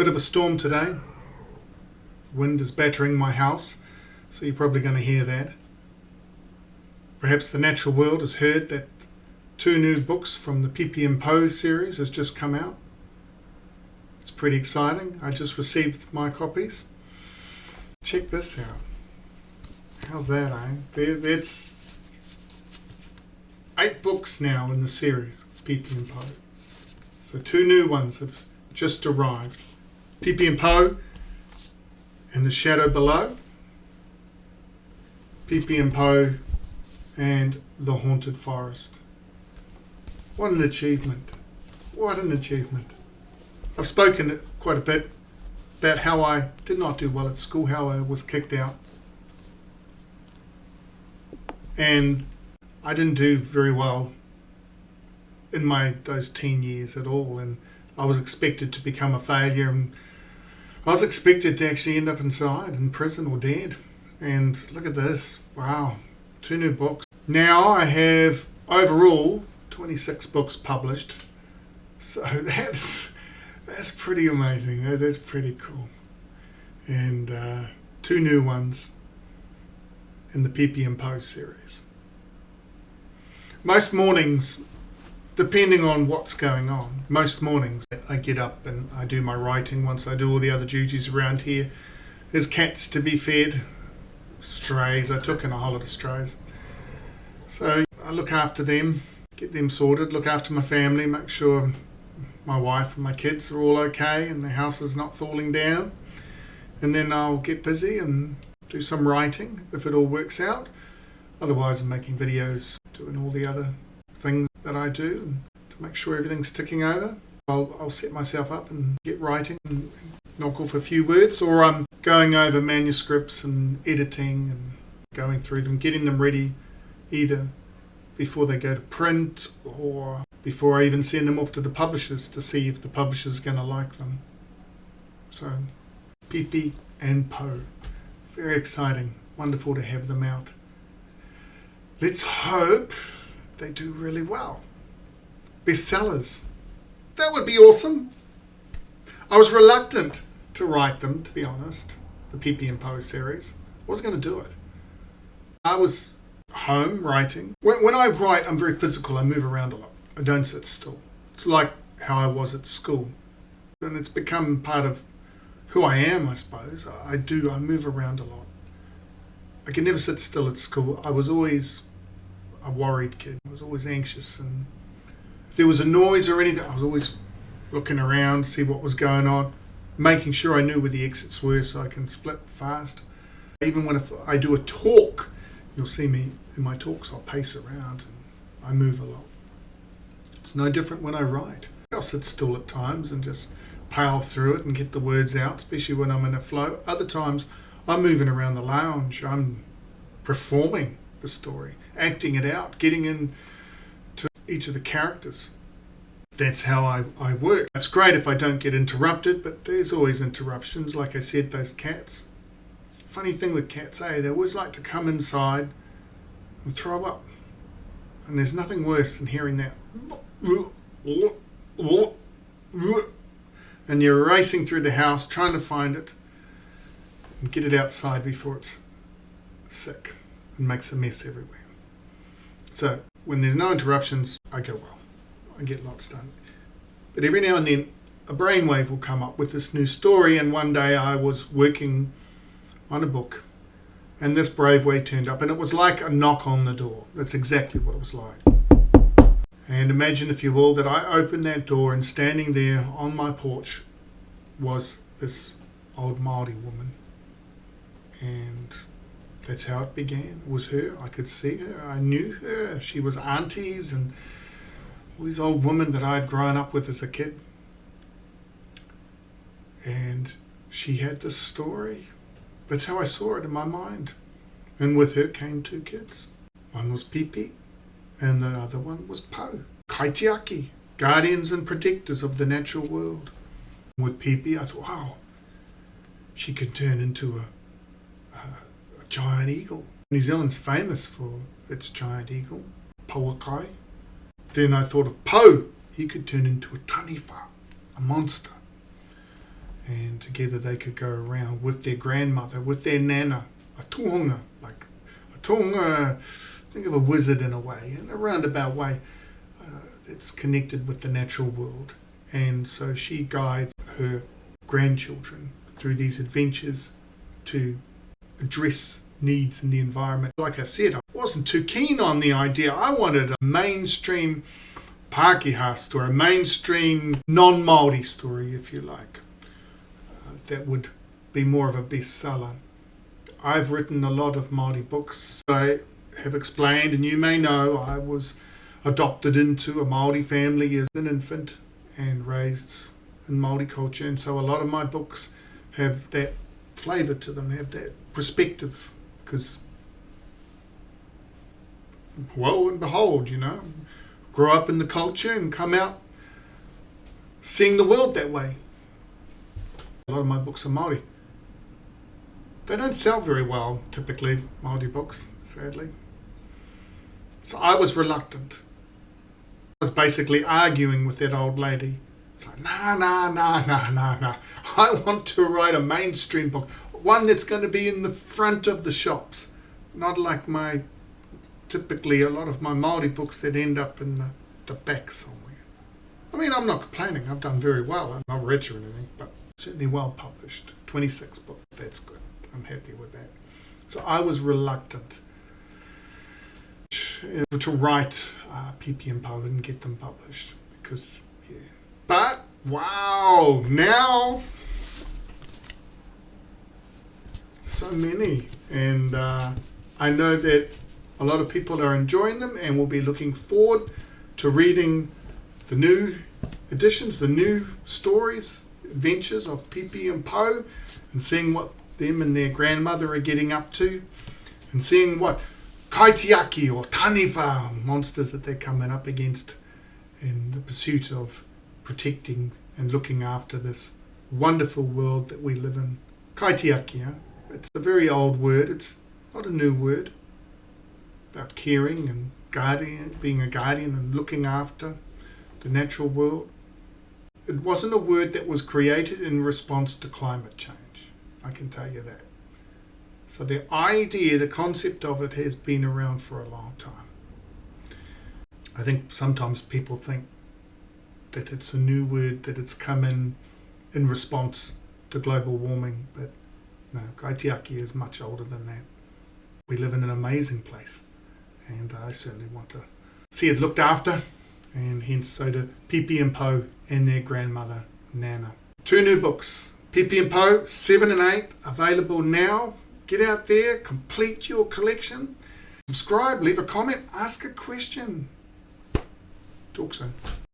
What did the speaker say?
Bit of a storm today. Wind is battering my house, so you're probably going to hear that. Perhaps the natural world has heard that 2 new books from the Pipi and Pou series has just come out. It's pretty exciting. I just received my copies. Check this out. How's that, eh? That's 8 books now in the series, Pipi and Pou. So 2 new ones have just arrived. Pipi and Pou and The Shadow Below. Pipi and Pou and The Haunted Forest. What an achievement. What an achievement. I've spoken quite a bit about how I did not do well at school, how I was kicked out. And I didn't do very well in those teen years at all, and I was expected to become a failure, and I was expected to actually end up inside in prison or dead. And look at this. Wow. 2 new books. Now I have overall 26 books published. So that's pretty amazing. That's pretty cool. And 2 new ones in the Pipi and Pou series. Most mornings, depending on what's going on, most mornings I get up and I do my writing once I do all the other duties around here. There's cats to be fed, strays. I took in a whole lot of strays. So I look after them, get them sorted, look after my family, make sure my wife and my kids are all okay and the house is not falling down. And then I'll get busy and do some writing if it all works out. Otherwise I'm making videos, doing all the other things that I do to make sure everything's ticking over. I'll set myself up and get writing and knock off a few words, or I'm going over manuscripts and editing and going through them, getting them ready either before they go to print or before I even send them off to the publishers to see if the publisher's going to like them. So, Pipi and Pou. Very exciting. Wonderful to have them out. Let's hope they do really well. Bestsellers. That would be awesome. I was reluctant to write them, to be honest. The Pipi and Pou series. I wasn't going to do it. I was home writing. When I write, I'm very physical. I move around a lot. I don't sit still. It's like how I was at school. And it's become part of who I am, I suppose. I move around a lot. I could never sit still at school. I was always a worried kid. I was always anxious, and if there was a noise or anything, I was always looking around to see what was going on, making sure I knew where the exits were so I can split fast. Even when I do a talk, you'll see me in my talks, I'll pace around and I move a lot. It's no different when I write. I'll sit still at times and just power through it and get the words out, especially when I'm in a flow. Other times I'm moving around the lounge. I'm performing the story, acting it out, getting into each of the characters. That's how I work. It's great if I don't get interrupted, but there's always interruptions. Like I said, those cats. Funny thing with cats, they always like to come inside and throw up. And there's nothing worse than hearing that. And you're racing through the house trying to find it and get it outside before it's sick and makes a mess everywhere. So when there's no interruptions, I go well. I get lots done. But every now and then a brainwave will come up with this new story, and one day I was working on a book and this brainwave turned up, and it was like a knock on the door. That's exactly what it was like. And imagine, if you will, that I opened that door and standing there on my porch was this old Māori woman. And that's how it began. It was her. I could see her. I knew her. She was aunties and all these old women that I had grown up with as a kid. And she had this story. That's how I saw it in my mind. And with her came 2 kids. One was Pipi and the other one was Pou. Kaitiaki, guardians and protectors of the natural world. With Pipi, I thought, wow, she could turn into a giant eagle. New Zealand's famous for its giant eagle, Pauakai. Then I thought of Pou. He could turn into a taniwha, a monster. And together they could go around with their grandmother, with their nana, a tohunga, like a tohunga, think of a wizard in a way, in a roundabout way. It's connected with the natural world. And so she guides her grandchildren through these adventures to address needs in the environment. Like I said, I wasn't too keen on the idea. I wanted a mainstream Pākehā story, a mainstream non-Māori story, if you like, that would be more of a bestseller. I've written a lot of Māori books. I have explained, and you may know, I was adopted into a Māori family as an infant and raised in Māori culture, and so a lot of my books have that flavour to them, have that perspective, because, lo and behold, grow up in the culture and come out seeing the world that way. A lot of my books are Māori. They don't sell very well, typically, Māori books, sadly. So I was reluctant. I was basically arguing with that old lady. It's like, nah. I want to write a mainstream book, one that's going to be in the front of the shops, not like typically a lot of my Māori books that end up in the back somewhere. I mean, I'm not complaining. I've done very well. I'm not rich or anything, but certainly well published. 26 books. That's good. I'm happy with that. So I was reluctant to write Pipi and Pou and get them published because, yeah. But, wow, now so many. And I know that a lot of people are enjoying them and will be looking forward to reading the new editions, the new stories, adventures of Pipi and Pou, and seeing what them and their grandmother are getting up to, and seeing what kaitiaki or taniwha monsters that they're coming up against in the pursuit of protecting and looking after this wonderful world that we live in. Kaitiaki, it's a very old word, it's not a new word, about caring and guardian, being a guardian and looking after the natural world. It wasn't a word that was created in response to climate change, I can tell you that. So the idea, the concept of it has been around for a long time. I think sometimes people think that it's a new word, that it's come in response to global warming, but no, kaitiaki is much older than that. We live in an amazing place, and I certainly want to see it looked after, and hence so do Pipi and Pou and their grandmother, Nana. 2 new books, Pipi and Pou, 7 and 8, available now. Get out there, complete your collection, subscribe, leave a comment, ask a question. Talk soon.